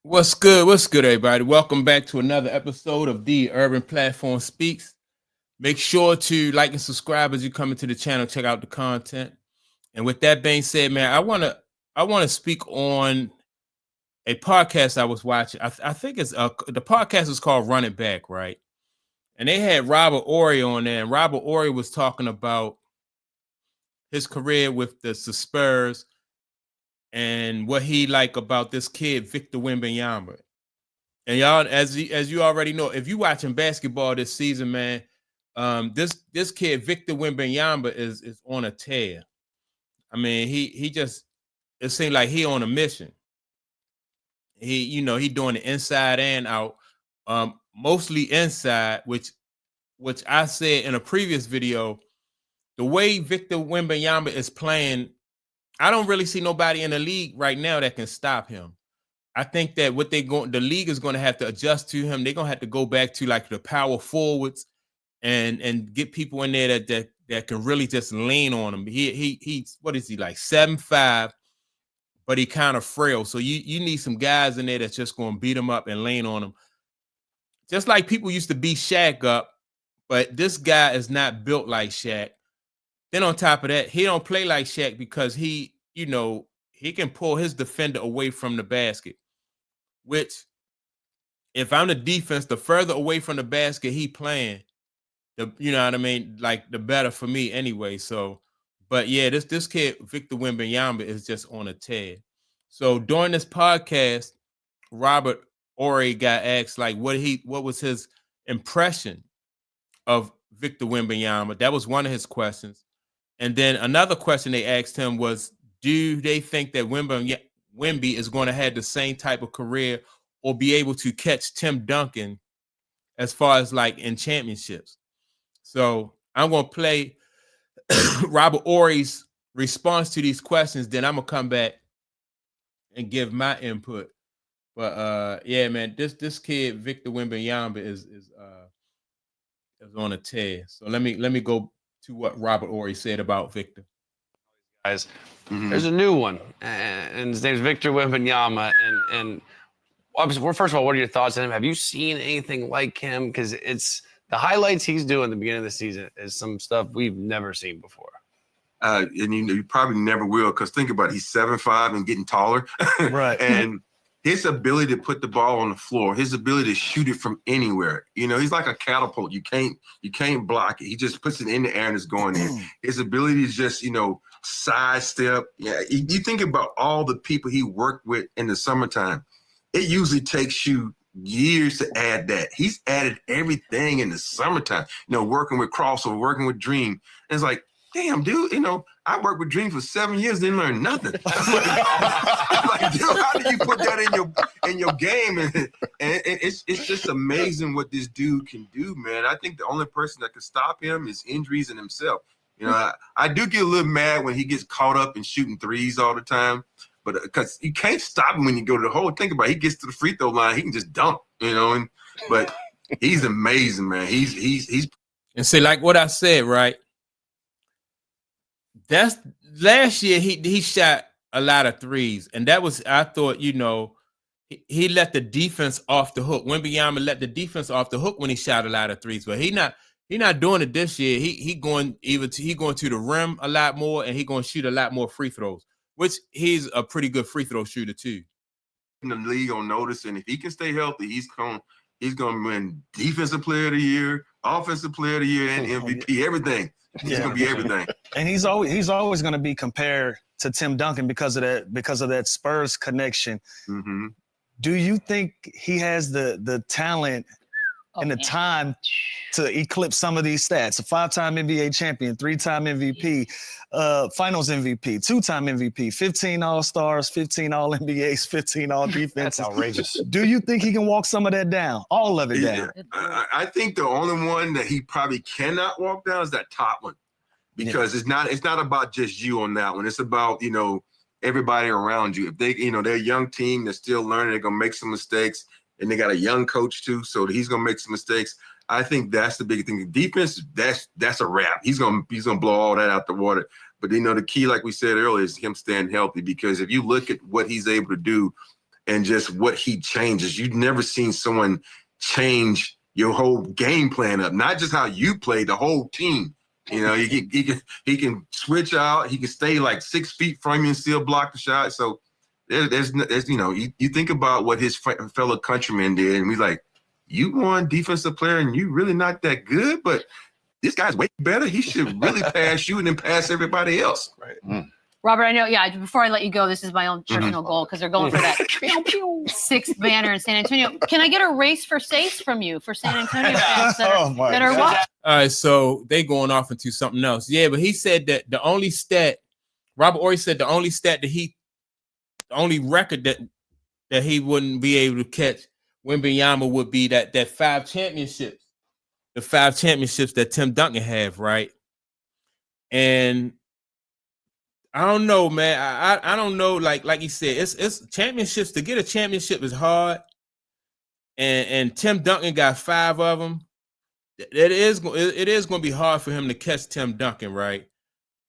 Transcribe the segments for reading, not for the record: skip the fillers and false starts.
What's good? What's good, everybody? Welcome back to another episode of the Urban Platform Speaks. Make sure to like and subscribe as you come into the channel. Check out the content. And with that being said, man, I want to speak on a podcast I was watching. I think it's the podcast is called Run It Back, right? And they had Robert Horry on there, and Robert Horry was talking about his career with the Spurs and what he like about this kid Victor Wembanyama. And y'all, as you already know, if you watching basketball this season, man, this kid Victor Wembanyama is on a tear. I mean, he just it seemed like he on a mission. He doing the inside and out, mostly inside, which I said in a previous video. The way Victor Wembanyama is playing, I don't really see nobody in the league right now that can stop him. I think that the league is going to have to adjust to him. They're going to have to go back to like the power forwards and get people in there that can really just lean on him. He's what is he like 7'5", but he kind of frail. So you need some guys in there that's just going to beat him up and lean on him. Just like people used to beat Shaq up, but this guy is not built like Shaq. Then on top of that, he don't play like Shaq because he can pull his defender away from the basket. Which, if I'm the defense, the further away from the basket he playing, you know what I mean, like the better for me anyway. So, but yeah, this kid Victor Wembanyama is just on a tear. So during this podcast, Robert Horry got asked like what was his impression of Victor Wembanyama. That was one of his questions, and then another question they asked him was, do they think that Wemby is going to have the same type of career or be able to catch Tim Duncan as far as like in championships? So I'm going to play Robert Horry's response to these questions. Then I'm going to come back and give my input. But yeah, man, this kid Victor Wembanyama is on a tear. So let me go to what Robert Horry said about Victor. Guys, there's a new one, and his name's Victor Wembanyama. And obviously, first of all, what are your thoughts on him? Have you seen anything like him? Because it's the highlights he's doing at the beginning of the season is some stuff we've never seen before. And you probably never will, because think about it, he's 7'5" and getting taller. Right. And his ability to put the ball on the floor, his ability to shoot it from anywhere. He's like a catapult. You can't block it. He just puts it in the air and it's going in. His ability to just, sidestep. Yeah, you think about all the people he worked with in the summertime. It usually takes you years to add that. He's added everything in the summertime, working with crossover, working with Dream. And it's like, damn, dude, I worked with Dream for 7 years, didn't learn nothing. Like, dude, how do you put that in your game? And it's just amazing what this dude can do, man. I think the only person that can stop him is injuries and himself. I do get a little mad when he gets caught up in shooting threes all the time, but because you can't stop him when you go to the hole. Think about it, he gets to the free throw line, he can just dunk, but he's amazing, man. He's and see, like what I said, right? That's last year he shot a lot of threes, and that was, I thought, he let the defense off the hook. Wembanyama let the defense off the hook when he shot a lot of threes, but he not doing it this year. He going to the rim a lot more, and he going to shoot a lot more free throws, which he's a pretty good free throw shooter too. In the league on notice, and if he can stay healthy, he's going to win Defensive Player of the Year, Offensive Player of the Year, and MVP. Everything. He's going to be everything. And he's always going to be compared to Tim Duncan because of that Spurs connection. Mm-hmm. Do you think he has the talent and the time to eclipse some of these stats? A 5-time NBA champion, 3-time MVP, Finals MVP, 2-time MVP, 15 All-Stars, 15 All-NBAs, 15 All-Defenses. That's outrageous. Do you think he can walk some of that down? All of it down? I think the only one that he probably cannot walk down is that top one, because it's not about just you on that one. It's about, everybody around you. If they, they're a young team, they're still learning, they're going to make some mistakes. And they got a young coach too, so he's gonna make some mistakes. I think that's the big thing. Defense, that's a wrap. He's gonna blow all that out the water. But the key, like we said earlier, is him staying healthy. Because if you look at what he's able to do and just what he changes. You've never seen someone change your whole game plan up, not just how you play, the whole team. You know, he can switch out. He can stay like 6 feet from you and still block the shot. So there's you know, you think about what his fellow countrymen did, and we like, you won defensive player, and you really not that good, but this guy's way better. He should really pass you and then pass everybody else. Right. Mm. Robert, I know, yeah, before I let you go, this is my own personal goal because they're going for that 6th banner in San Antonio. Can I get a race for safes from you for San Antonio fans that are what? All right, so they going off into something else. Yeah, but he said that the only stat, Robert Horry said the only stat that the only record that he wouldn't be able to catch Wembanyama would be that 5 championships, the 5 championships that Tim Duncan have, right? And I don't know, man. I don't know. Like he said, it's championships. To get a championship is hard, and Tim Duncan got 5 of them. It is going to be hard for him to catch Tim Duncan, right?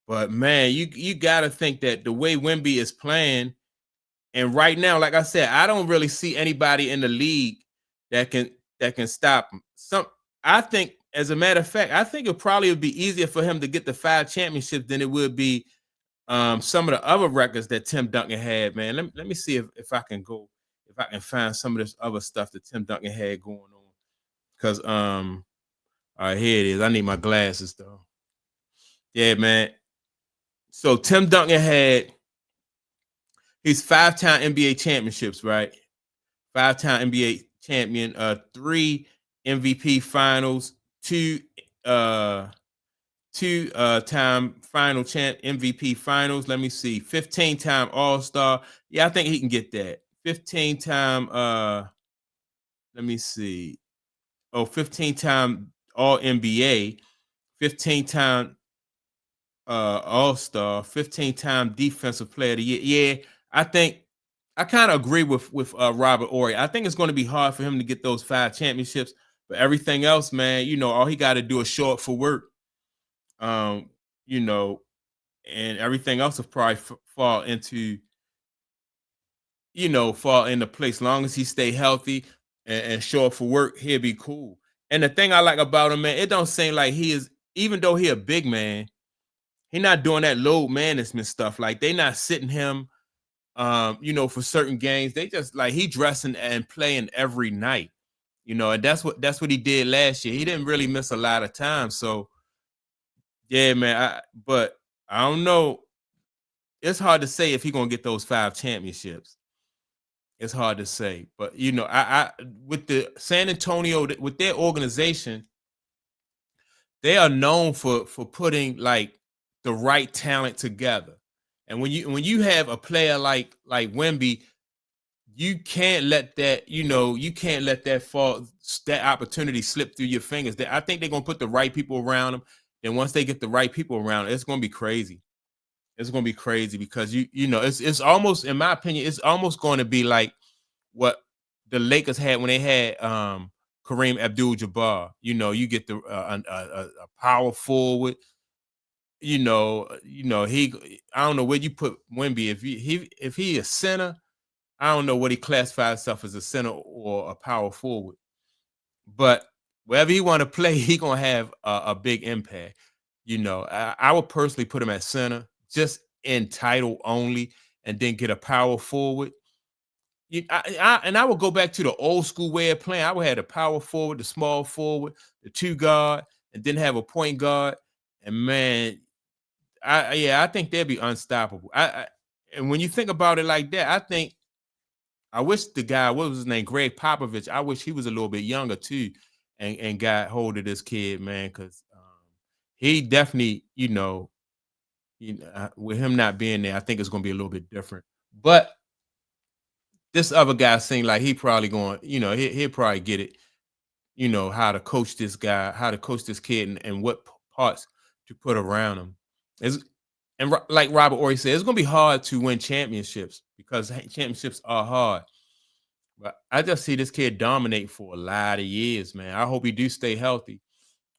But man, you got to think that the way Wemby is playing, and right now, like I said, I don't really see anybody in the league that can stop him. I think, as a matter of fact, I think it probably would be easier for him to get the 5 championships than it would be some of the other records that Tim Duncan had, man. Let me see if I can find some of this other stuff that Tim Duncan had going on. Because all right, here it is. I need my glasses though. Yeah, man. So Tim Duncan he's 5-time NBA championships, right? 5-time NBA champion, 3 MVP finals, 2 time final champ MVP finals. Let me see. 15-time All-Star. Yeah, I think he can get that. 15-time let me see. 15-time All NBA, 15-time All-Star, 15-time Defensive Player of the Year. Yeah, I think I kind of agree with Robert Horry. I think it's going to be hard for him to get those 5 championships, but everything else, man, you know, all he got to do is show up for work. You know, and everything else will probably fall into place. As long as he stay healthy and show up for work, he'll be cool. And the thing I like about him, man, it don't seem like he is, even though he a big man, he not doing that load management stuff. Like, they not sitting him, for certain games. They just, like, he dressing and playing every night, and that's what he did last year. He didn't really miss a lot of time. So, yeah, man, but I don't know. It's hard to say if he's gonna get those 5 championships. It's hard to say, but I with the San Antonio, with their organization, they are known for putting like the right talent together. And when you have a player like Wemby, you can't let that fall, that opportunity slip through your fingers. I think they're gonna put the right people around him. And once they get the right people around, it's gonna be crazy. It's gonna be crazy because it's almost, in my opinion, it's almost going to be like what the Lakers had when they had Kareem Abdul-Jabbar. You get a power forward. I don't know where you put Wemby. If he is center, I don't know what he classifies himself as, a center or a power forward. But wherever he want to play, he gonna have a big impact. I would personally put him at center, just in title only, and then get a power forward. I would go back to the old school way of playing. I would have the power forward, the small forward, the 2 guard, and then have a point guard. And man, I think they'd be unstoppable. And when you think about it like that, I wish the guy, what was his name, Greg Popovich, I wish he was a little bit younger too, and got hold of this kid, man, because he definitely, with him not being there, I think it's going to be a little bit different. But this other guy seemed like he probably going, he'll probably get it, how to coach this guy, how to coach this kid, and what parts to put around him. And like Robert Horry said, it's going to be hard to win championships because championships are hard. But I just see this kid dominate for a lot of years, man. I hope he do stay healthy.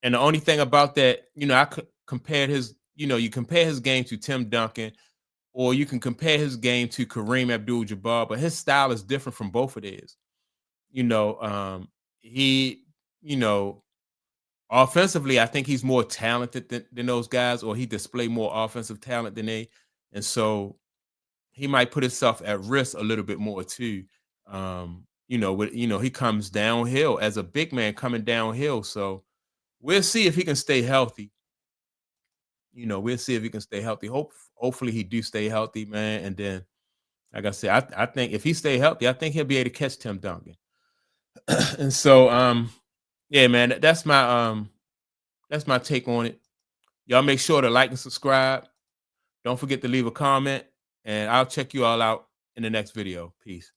And the only thing about that, I compared his, you compare his game to Tim Duncan. or you can compare his game to Kareem Abdul-Jabbar, but his style is different from both of theirs. You know, he, you know, offensively, I think he's more talented than those guys, or he display more offensive talent than they, and so he might put himself at risk a little bit more too. You know, he comes downhill as a big man coming downhill, so we'll see if he can stay healthy. You know, we'll see if he can stay healthy. Hopefully he do stay healthy, man. And then, like I said, I think if he stay healthy, I think he'll be able to catch Tim Duncan. And so, yeah, man, that's my take on it. Y'all make sure to like and subscribe. Don't forget to leave a comment, and I'll check you all out in the next video. Peace.